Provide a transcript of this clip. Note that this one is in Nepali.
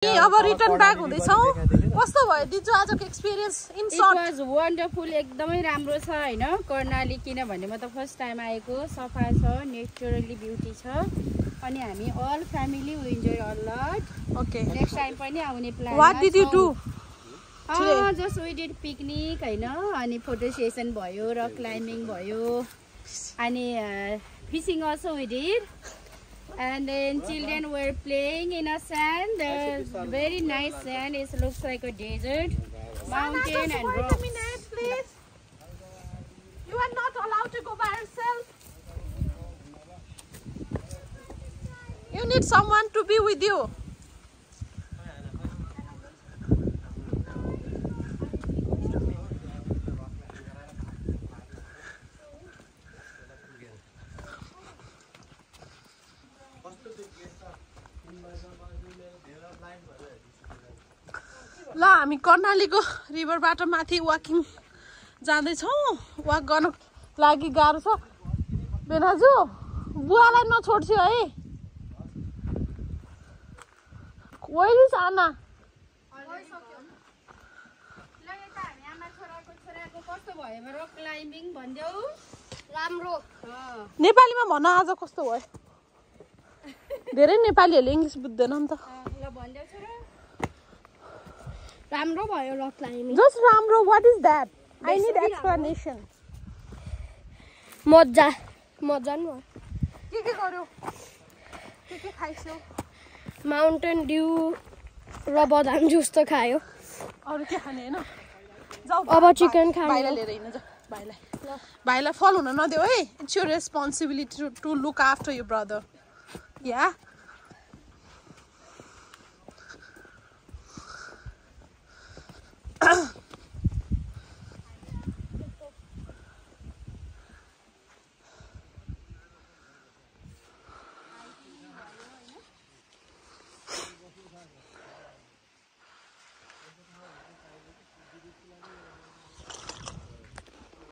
अब रिटर्न ब्याक हुँदैछौँ कस्तो भयो दिजु आजको experience in short it was wonderful एकदमै राम्रो छ हैन कर्णाली किनभने म त फर्स्ट टाइम आएको सफा छ नेचुरली ब्युटी छ अनि हामी all family we enjoy a lot okay next time पनि आउने plan what did you do just we did picnic हैन अनि फोटो सेसन भयो र क्लाइम्बिङ भयो अनि fishing also we did and then children were playing in a sand. The very nice sand. It looks like a desert, mountain and rocks. Wait a minute, please. You are not allowed to go by yourself. You need someone to be with you. ल हामी कर्णालीको रिभरबाट माथि वाकिङ जाँदैछौँ वाक गर्न लागि गाह्रो छ बेनाजु बुवालाई नछोड्छु है वेयर इज आना नेपालीमा भन आज कस्तो भयो धेरै नेपालीहरूले इङ्ग्लिस बुझ्दैन नि त राम्रो भयो रक क्लाइम्बिङ जस्ट राम्रो what is that I need explanation मजा मजा नि के गर्यो के खाइसो माउन्टेन ड्यू र बदाम जुस त खायो अरु के खाने हैन जाऊ अब चिकन खाने भाइलाई लिएर हिँड्न जा भाइलाई फल हुन नदेऊ है it's your responsibility to look after your brother yeah